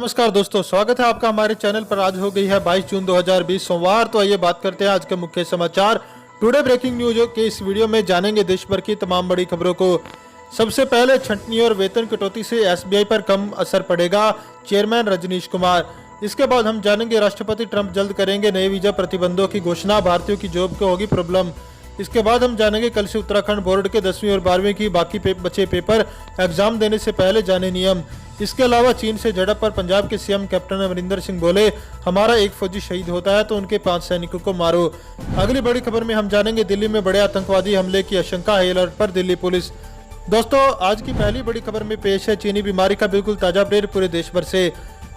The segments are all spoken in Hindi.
नमस्कार दोस्तों, स्वागत है आपका हमारे चैनल पर। आज हो गई है 22 जून 2020 सोमवार। तो आइए बात करते हैं आज के मुख्य समाचार। टुडे ब्रेकिंग न्यूज के इस वीडियो में जानेंगे देश भर की तमाम बड़ी खबरों को। सबसे पहले छंटनी और वेतन कटौती से एसबीआई पर कम असर पड़ेगा, चेयरमैन रजनीश कुमार। इसके बाद हम जानेंगे राष्ट्रपति ट्रंप जल्द करेंगे नए वीजा प्रतिबंधों की घोषणा, भारतीयों की जॉब को होगी प्रॉब्लम। इसके बाद हम जानेंगे कल से उत्तराखंड बोर्ड के 10वीं और 12वीं की बाकी बचे पेपर एग्जाम देने से पहले जाने नियम। इसके अलावा चीन से झड़प पर पंजाब के सीएम कैप्टन अमरिंदर सिंह बोले, हमारा एक फौजी शहीद होता है तो उनके 5 सैनिकों को मारो। अगली बड़ी खबर में हम जानेंगे दिल्ली में बड़े आतंकवादी हमले की आशंका, हाई अलर्ट पर दिल्ली पुलिस। दोस्तों, आज की पहली बड़ी खबर में पेश है चीनी बीमारी का बिल्कुल ताजा अपडेट पूरे देश भर से।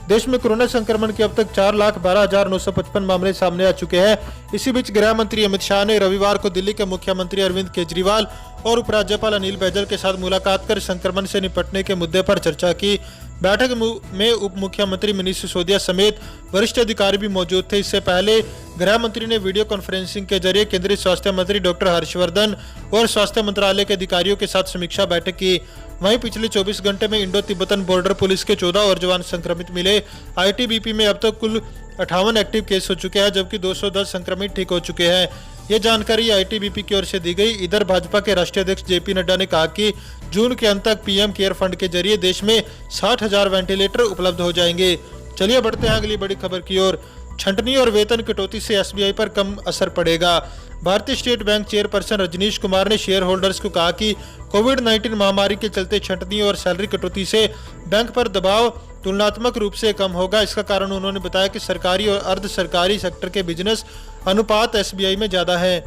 देश में कोरोना संक्रमण के अब तक 4,12,955 मामले सामने आ चुके हैं। इसी बीच गृह मंत्री अमित शाह ने रविवार को दिल्ली के मुख्यमंत्री अरविंद केजरीवाल और उपराज्यपाल अनिल बैजल के साथ मुलाकात कर संक्रमण से निपटने के मुद्दे पर चर्चा की। बैठक में उप मुख्यमंत्री मनीष सिसोदिया समेत वरिष्ठ अधिकारी भी मौजूद थे। इससे पहले गृह मंत्री ने वीडियो कॉन्फ्रेंसिंग के जरिए केंद्रीय स्वास्थ्य मंत्री डॉक्टर हर्षवर्धन और स्वास्थ्य मंत्रालय के अधिकारियों के साथ समीक्षा बैठक की। वहीं पिछले 24 घंटे में इंडो तिब्बतन बॉर्डर पुलिस के 14 और जवान संक्रमित मिले। आईटीबीपी में अब तक कुल 58 एक्टिव केस हो चुके हैं, जबकि 210 संक्रमित ठीक हो चुके हैं। ये जानकारी आईटीबीपी की ओर से दी गई। इधर भाजपा के राष्ट्रीय अध्यक्ष जेपी नड्डा ने कहा कि जून के अंत तक पीएम केयर फंड के जरिए देश में 60,000 वेंटिलेटर उपलब्ध हो जाएंगे। चलिए बढ़ते हैं अगली बड़ी खबर की ओर। छंटनी और वेतन कटौती से एसबीआई पर कम असर पड़ेगा। भारतीय state bank chairperson Rajnish Kumar ने शेयर होल्डर्स को कहा कि कोविड-19 महामारी के चलते छंटनी और सैलरी कटौती से बैंक पर दबाव तुलनात्मक रूप से कम होगा। इसका कारण उन्होंने बताया कि सरकारी और अर्ध सरकारी सेक्टर के बिजनेस अनुपात एसबीआई में ज्यादा है।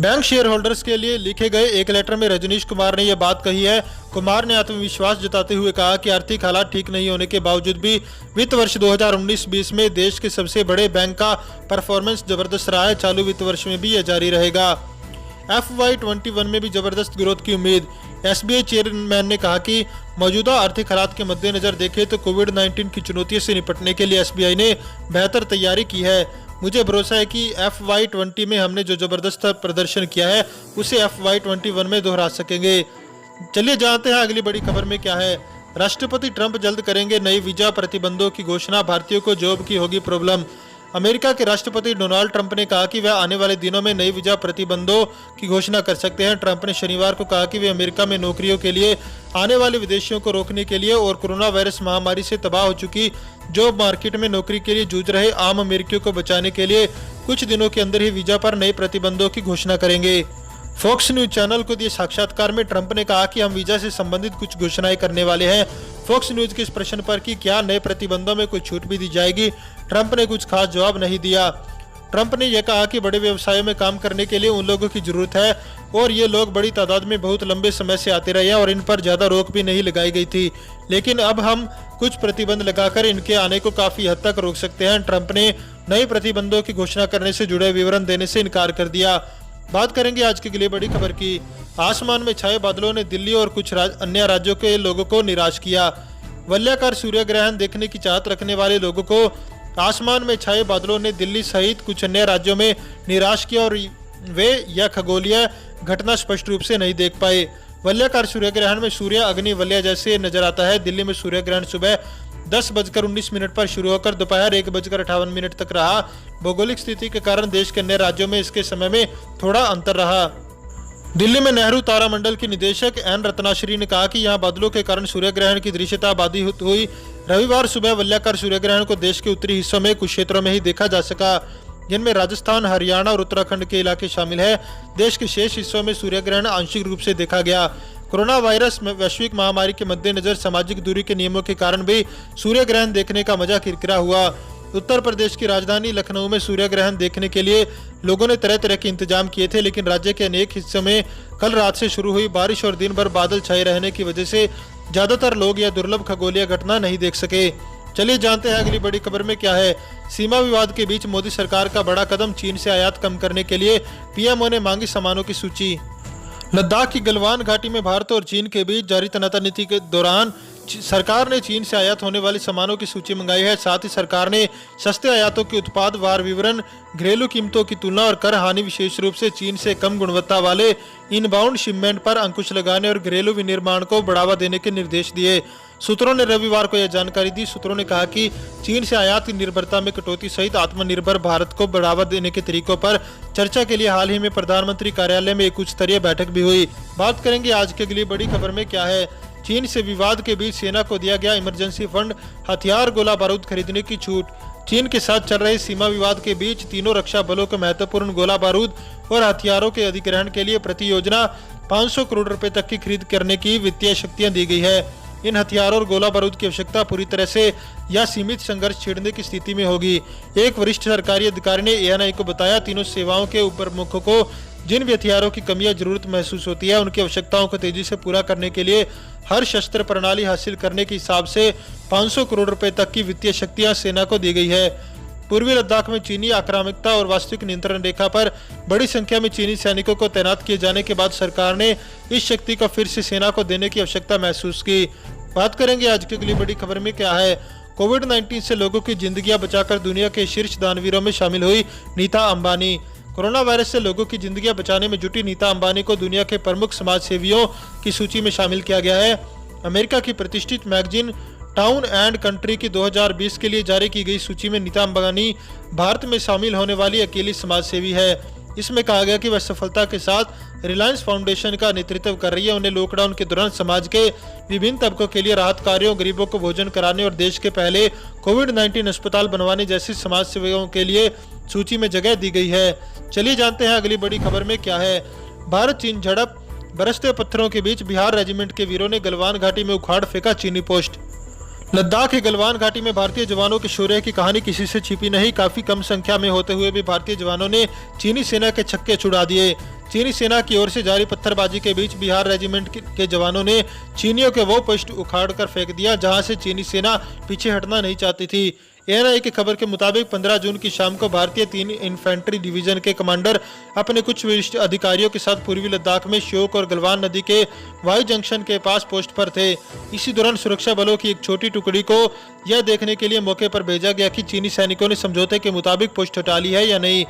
बैंक शेयर होल्डर्स के लिए लिखे गए एक लेटर में रजनीश कुमार ने यह बात कही है। कुमार ने आत्मविश्वास जताते हुए कहा कि आर्थिक हालात ठीक नहीं होने के बावजूद भी वित्त वर्ष 2019-20 में देश के सबसे बड़े बैंक का परफॉर्मेंस जबरदस्त रहा है। चालू वित्त वर्ष में भी यह जारी रहेगा। FY21 में भी जबरदस्त ग्रोथ की उम्मीद। एसबीआई चेयरमैन ने कहा कि मौजूदा आर्थिक हालात के मद्देनजर देखें तो कोविड-19 की चुनौतियों से निपटने के लिए एसबीआई ने बेहतर तैयारी की है। मुझे भरोसा है कि FY20 में हमने जो जबरदस्त प्रदर्शन किया है उसे FY21 में दोहरा सकेंगे। चलिए जानते हैं अगली बड़ी खबर में क्या है। राष्ट्रपति ट्रंप जल्द करेंगे नई वीजा प्रतिबंधों की घोषणा, भारतीयों को जॉब की होगी प्रॉब्लम। अमेरिका के राष्ट्रपति डोनाल्ड ट्रंप ने कहा कि वह आने वाले दिनों में नई वीजा प्रतिबंधों की घोषणा कर सकते हैं। ट्रंप ने शनिवार को कहा कि वे अमेरिका में नौकरियों के लिए आने वाले विदेशियों को रोकने के लिए और कोरोना वायरस महामारी से तबाह हो चुकी जॉब मार्केट में नौकरी के लिए जूझ रहे आम अमेरिकियों को बचाने के लिए कुछ दिनों के अंदर ही वीजा पर नए प्रतिबंधों की घोषणा करेंगे। फॉक्स न्यूज चैनल को दिए साक्षात्कार में ट्रंप ने कहा कि हम वीजा से संबंधित कुछ घोषणाएं करने वाले हैं। फॉक्स न्यूज के इस प्रश्न पर कि क्या नए प्रतिबंधों में कोई छूट भी दी जाएगी, ट्रंप ने कुछ खास जवाब नहीं दिया। ट्रंप ने यह कहा कि बड़े व्यवसायों में काम करने के लिए उन लोगों की जरूरत है और ये लोग बड़ी तादाद में बहुत लंबे समय से आते रहे हैं और इन पर ज्यादा रोक भी नहीं लगाई गई थी, लेकिन अब हम कुछ प्रतिबंध लगाकर इनके आने को काफी हद तक रोक सकते हैं। ट्रंप ने नए प्रतिबंधों की घोषणा करने से जुड़े विवरण देने से इनकार कर दिया। बात करेंगे आज की अगली बड़ी खबर की। आसमान में छाए बादलों ने दिल्ली और कुछ अन्य राज्यों के लोगों को निराश किया। वलयाकार सूर्य ग्रहण देखने की चाहत रखने वाले लोगों को आसमान में छाए बादलों ने दिल्ली सहित कुछ अन्य राज्यों में निराश किया और वे यह खगोलीय घटना स्पष्ट रूप से नहीं देख पाए। वलयाकार सूर्य ग्रहण में सूर्य अग्नि वलय जैसे नजर आता है। दिल्ली में सूर्य ग्रहण सुबह 10:19 पर शुरू होकर दोपहर 1:58 तक रहा। भौगोलिक स्थिति के कारण देश के अन्य राज्यों में इसके समय में थोड़ा अंतर रहा। दिल्ली में नेहरू तारामंडल की निदेशक एन रत्नाश्री ने कहा कि यहां बादलों के कारण सूर्य ग्रहण की दृश्यता बाधित हुई। रविवार सुबह वलयाकार सूर्य ग्रहण को देश के उत्तरी हिस्सों में कुछ क्षेत्रों में ही देखा जा सका, जिनमें राजस्थान, हरियाणा और उत्तराखंड के इलाके शामिल है। देश के शेष हिस्सों में सूर्य ग्रहण आंशिक रूप से देखा गया। कोरोना वायरस वैश्विक महामारी के मद्देनजर सामाजिक दूरी के नियमों के कारण भी सूर्य ग्रहण देखने का मजा किरकिरा हुआ। उत्तर प्रदेश की राजधानी लखनऊ में सूर्य ग्रहण देखने के लिए लोगों ने तरह तरह के इंतजाम किए थे, लेकिन राज्य के अनेक हिस्सों में कल रात से शुरू हुई बारिश और दिन भर बादल छाए रहने की वजह से ज्यादातर लोग यह दुर्लभ खगोलीय घटना नहीं देख सके। चलिए जानते हैं अगली बड़ी खबर में क्या है। सीमा विवाद के बीच मोदी सरकार का बड़ा कदम, चीन से आयात कम करने के लिए पीएमओ ने मांगी सामानों की सूची। लद्दाख की गलवान घाटी में भारत और चीन के बीच जारी तनातनी के दौरान सरकार ने चीन से आयात होने वाले सामानों की सूची मंगाई है। साथ ही सरकार ने सस्ते आयातों के उत्पाद वार विवरण, घरेलू कीमतों की तुलना और कर हानि, विशेष रूप से चीन से कम गुणवत्ता वाले इनबाउंड शिपमेंट पर अंकुश लगाने और घरेलू विनिर्माण को बढ़ावा देने के निर्देश दिए। सूत्रों ने रविवार को यह जानकारी दी। सूत्रों ने कहा कि चीन से आयात की निर्भरता में कटौती सहित आत्मनिर्भर भारत को बढ़ावा देने के तरीकों पर चर्चा के लिए हाल ही में प्रधानमंत्री कार्यालय में एक उच्च स्तरीय बैठक भी हुई। बात करेंगे आज के लिए बड़ी खबर में क्या है। चीन से विवाद के बीच सेना को दिया गया इमरजेंसी फंड, हथियार, गोला बारूद खरीदने की छूट। चीन के साथ चल रहे सीमा विवाद के बीच तीनों रक्षा बलों को महत्वपूर्ण गोला बारूद और हथियारों के अधिग्रहण के लिए प्रति योजना 500 करोड़ रुपए तक की खरीद करने की वित्तीय शक्तियां दी गई है। इन हथियारों और गोला बारूद की आवश्यकता पूरी तरह से या सीमित संघर्ष छेड़ने की स्थिति में होगी। एक वरिष्ठ सरकारी अधिकारी ने एएनआई को बताया, तीनों सेवाओं के प्रमुखों को जिन भी हथियारों की कमी या जरूरत महसूस होती है, उनकी आवश्यकताओं को तेजी से पूरा करने के लिए हर शस्त्र प्रणाली हासिल करने के हिसाब से 500 करोड़ रुपए तक की वित्तीय शक्तियां सेना को दी गई है। पूर्वी लद्दाख में चीनी आक्रामकता और वास्तविक नियंत्रण रेखा पर बड़ी संख्या में चीनी सैनिकों को तैनात किए जाने के बाद सरकार ने इस शक्ति को फिर से सेना को देने की आवश्यकता महसूस की। बात करेंगे आज के लिए बड़ी खबर में क्या है। कोविड-19 से लोगों की जिंदगियां बचाकर दुनिया के शीर्ष दानवीरों में शामिल हुई नीता अंबानी। कोरोना वायरस से लोगों की जिंदगियां बचाने में जुटी नीता अंबानी को दुनिया के प्रमुख समाज सेवियों की सूची में शामिल किया गया है। अमेरिका की प्रतिष्ठित मैगजीन टाउन एंड कंट्री की 2020 के लिए जारी की गई सूची में नीता अंबानी भारत में शामिल होने वाली अकेली समाज सेवी है। इसमें कहा गया कि वह सफलता के साथ रिलायंस फाउंडेशन का नेतृत्व कर रही है। उन्हें लॉकडाउन के दौरान समाज के विभिन्न तबकों के लिए राहत कार्यों, गरीबों को भोजन कराने और देश के पहले कोविड-19 अस्पताल बनवाने जैसी समाज सेवाओं के लिए सूची में जगह दी गई है। चलिए जानते हैं अगली बड़ी खबर में क्या है। भारत चीन झड़प, बरसते पत्थरों के बीच बिहार रेजिमेंट के वीरों ने गलवान घाटी में उखाड़ फेंका चीनी पोस्ट। लद्दाख के गलवान घाटी में भारतीय जवानों के शौर्य की कहानी किसी से छिपी नहीं। काफी कम संख्या में होते हुए भी भारतीय जवानों ने चीनी सेना के छक्के छुड़ा दिए। चीनी सेना की ओर से जारी पत्थरबाजी के बीच बिहार रेजिमेंट के जवानों ने चीनियों के वो पोस्ट उखाड़ कर फेंक दिया जहां से चीनी सेना पीछे हटना नहीं चाहती थी। एएनआई की खबर के मुताबिक 15 जून की शाम को भारतीय 3 इन्फेंट्री डिवीजन के कमांडर अपने कुछ वरिष्ठ अधिकारियों के साथ पूर्वी लद्दाख में श्योक और गलवान नदी के वाई जंक्शन के पास पोस्ट पर थे। इसी दौरान सुरक्षा बलों की एक छोटी टुकड़ी को यह देखने के लिए मौके पर भेजा गया कि चीनी सैनिकों ने समझौते के मुताबिक पोस्ट हटा ली है या नहीं।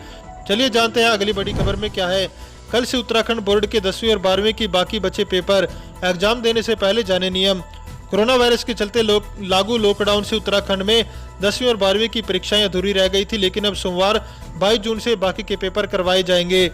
चलिए जानते हैं अगली बड़ी खबर में क्या है। कल से उत्तराखंड बोर्ड के 10वीं और 12वीं की बाकी बचे पेपर, एग्जाम देने से पहले जाने नियम। कोरोना वायरस के चलते लागू लॉकडाउन से उत्तराखंड में 10वीं और 12वीं की परीक्षाएं अधूरी रह गई थी, लेकिन अब सोमवार 22 जून से बाकी के पेपर करवाए जाएंगे।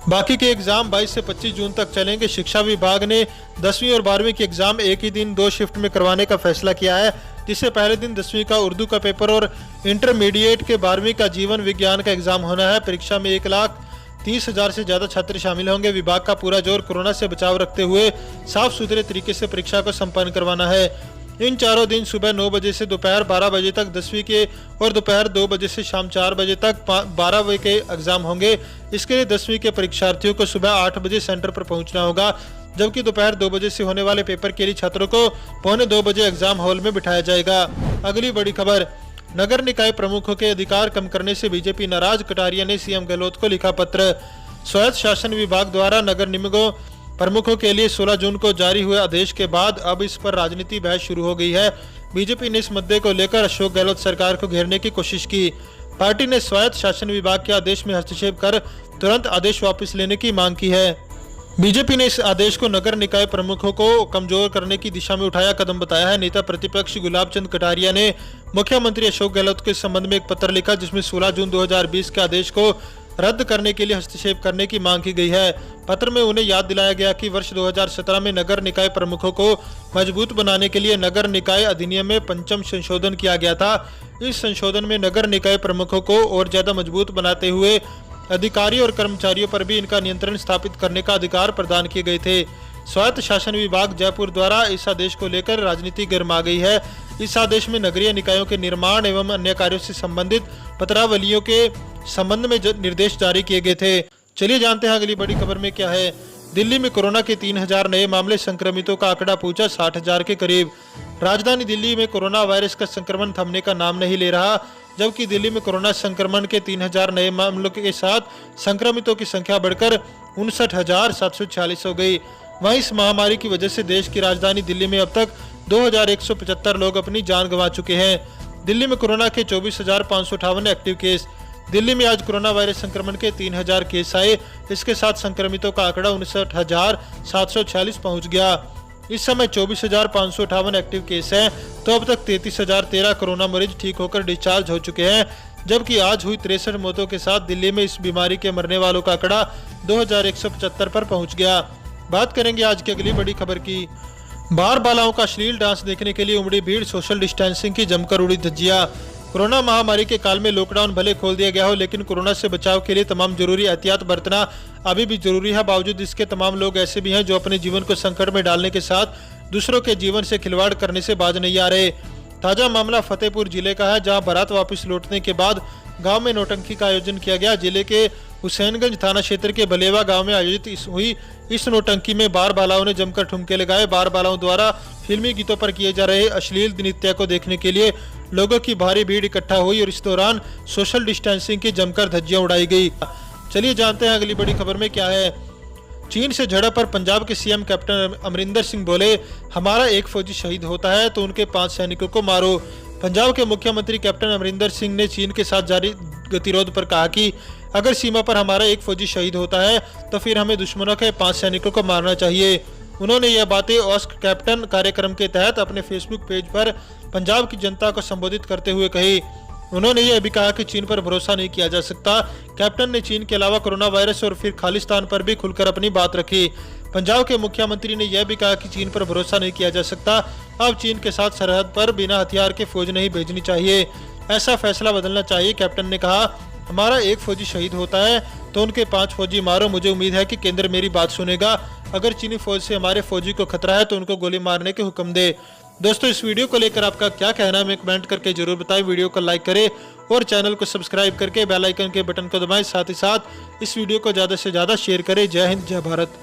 बाकी के एग्जाम 22 से 25 जून तक चलेंगे। शिक्षा विभाग ने 10वीं और 12वीं के एग्जाम एक ही दिन 2 शिफ्ट में करवाने का फैसला किया है, जिससे पहले दिन 10वीं का उर्दू का पेपर और इंटरमीडिएट के 12वीं का जीवन विज्ञान का एग्जाम होना है। परीक्षा में 1,30,000 से ज्यादा छात्र शामिल होंगे। विभाग का पूरा जोर कोरोना से बचाव रखते हुए साफ सुथरे तरीके से परीक्षा को संपन्न करवाना है। इन चारों दिन सुबह 9 बजे से दोपहर 12 बजे तक 10वीं के और दोपहर 2 बजे से शाम 4 बजे तक 12 बजे के एग्जाम होंगे। इसके लिए 10वीं के परीक्षार्थियों को सुबह 8 बजे सेंटर पर पहुंचना होगा, जबकि दोपहर 2 बजे से होने वाले पेपर के लिए छात्रों को 1:45 बजे एग्जाम हॉल में बिठाया जाएगा। अगली बड़ी खबर, नगर निकाय प्रमुखों के अधिकार कम करने से बीजेपी नाराज। कटारिया ने सीएम गहलोत को लिखा पत्र। स्वायत्त शासन विभाग द्वारा नगर निगमों प्रमुखों के लिए 16 जून को जारी हुए आदेश के बाद अब इस पर राजनीति बहस शुरू हो गई है। बीजेपी ने इस मुद्दे को लेकर अशोक गहलोत सरकार को घेरने की कोशिश की। पार्टी ने स्वायत्त शासन विभाग के आदेश में हस्तक्षेप कर तुरंत आदेश वापस लेने की मांग की है। बीजेपी ने इस आदेश को नगर निकाय प्रमुखों को कमजोर करने की दिशा में उठाया कदम बताया है। नेता प्रतिपक्ष गुलाब चंद कटारिया ने मुख्यमंत्री अशोक गहलोत के संबंध में एक पत्र लिखा, जिसमें 16 जून 2020 के आदेश को रद्द करने के लिए हस्तक्षेप करने की मांग की गई है। पत्र में उन्हें याद दिलाया गया कि वर्ष 2017 में नगर निकाय प्रमुखों को मजबूत बनाने के लिए नगर निकाय अधिनियम में 5वां संशोधन किया गया था। इस संशोधन में नगर निकाय प्रमुखों को और ज्यादा मजबूत बनाते हुए अधिकारियों और कर्मचारियों पर भी इनका नियंत्रण स्थापित करने का अधिकार प्रदान किए गए थे। स्वायत्त शासन विभाग जयपुर द्वारा इस आदेश को लेकर राजनीति गर्मा गई है। इस आदेश में नगरीय निकायों के निर्माण एवं अन्य कार्यों से संबंधित पत्रावलियों के संबंध में निर्देश जारी किए गए थे। चलिए जानते हैं अगली बड़ी खबर में क्या है। दिल्ली में कोरोना के 3,000 नए मामले, संक्रमितों का आंकड़ा पहुंचा 60,000 के करीब। राजधानी दिल्ली में कोरोना वायरस का संक्रमण थमने का नाम नहीं ले रहा, जबकि दिल्ली में कोरोना संक्रमण के 3,000 नए मामलों के साथ संक्रमितों की संख्या बढ़कर 59,746 हो गई। वहीं इस महामारी की वजह से देश की राजधानी दिल्ली में अब तक 2175 लोग अपनी जान गंवा चुके हैं। दिल्ली में कोरोना के 24,558 एक्टिव केस। दिल्ली में आज कोरोना वायरस संक्रमण के 3,000 केस आए। इसके साथ संक्रमितों का आंकड़ा 59,746 पहुंच गया। इस समय 24,558 एक्टिव केस हैं, तो अब तक 33,013 कोरोना मरीज ठीक होकर डिस्चार्ज हो चुके हैं, जबकि आज हुई 63 मौतों के साथ दिल्ली में इस बीमारी के मरने वालों का आंकड़ा 2,175 पर पहुंच गया। बात करेंगे आज की अगली बड़ी खबर की। बार बालाओं का अश्लील डांस देखने के लिए उमड़ी भीड़, सोशल डिस्टेंसिंग की जमकर उड़ी धज्जियां। कोरोना महामारी के काल में लॉकडाउन भले खोल दिया गया हो, लेकिन कोरोना से बचाव के लिए तमाम जरूरी एहतियात बरतना अभी भी जरूरी है। बावजूद इसके तमाम लोग ऐसे भी हैं जो अपने जीवन को संकट में डालने के साथ दूसरों के जीवन से खिलवाड़ करने से बाज नहीं आ रहे। ताजा मामला फतेहपुर जिले का है, जहां बारात वापस लौटने के बाद गांव में नौटंकी का आयोजन किया गया। जिले के हुसैनगंज थाना क्षेत्र के बलेवा गांव में आयोजित हुई इस नौटंकी में बार बालाओं ने जमकर ठुमके लगाए। बार बालाओं द्वारा फिल्मी गीतों पर किए जा रहे अश्लील नृत्य को देखने के लिए लोगों की भारी भीड़ इकट्ठा हुई और इस दौरान सोशल डिस्टेंसिंग की जमकर धज्जियां उड़ाई गई। चलिए जानते हैं अगली बड़ी खबर में क्या है। चीन से झड़प पर पंजाब के सीएम कैप्टन अमरिंदर सिंह बोले, हमारा एक फौजी शहीद होता है तो उनके 5 सैनिकों को मारो। पंजाब के मुख्यमंत्री कैप्टन अमरिंदर सिंह ने चीन के साथ जारी गतिरोध पर कहा कि अगर सीमा पर हमारा एक फौजी शहीद होता है तो फिर हमें दुश्मनों के 5 सैनिकों को मारना चाहिए। उन्होंने यह बातें आस्क कैप्टन कार्यक्रम के तहत अपने फेसबुक पेज पर पंजाब की जनता को संबोधित करते हुए कही। उन्होंने यह भी कहा कि चीन पर भरोसा नहीं किया जा सकता। कैप्टन ने चीन के अलावा कोरोना वायरस और फिर खालिस्तान पर भी खुलकर अपनी बात रखी। पंजाब के मुख्यमंत्री ने यह भी कहा कि चीन पर भरोसा नहीं किया जा सकता। अब चीन के साथ सरहद पर बिना हथियार के फौज नहीं भेजनी चाहिए, ऐसा फैसला बदलना चाहिए। कैप्टन ने कहा, हमारा एक फौजी शहीद होता है तो उनके 5 फौजी मारो। मुझे उम्मीद है कि केंद्र मेरी बात सुनेगा। अगर चीनी फौज से हमारे फौजी को खतरा है तो उनको गोली मारने के हुक्म दे। दोस्तों, इस वीडियो को लेकर आपका क्या कहना है हमें कमेंट करके जरूर बताएं। वीडियो को लाइक करें और चैनल को सब्सक्राइब करके बेल आइकन के बटन को दबाएं। साथ ही साथ इस वीडियो को ज़्यादा से ज़्यादा शेयर करें। जय हिंद, जय भारत।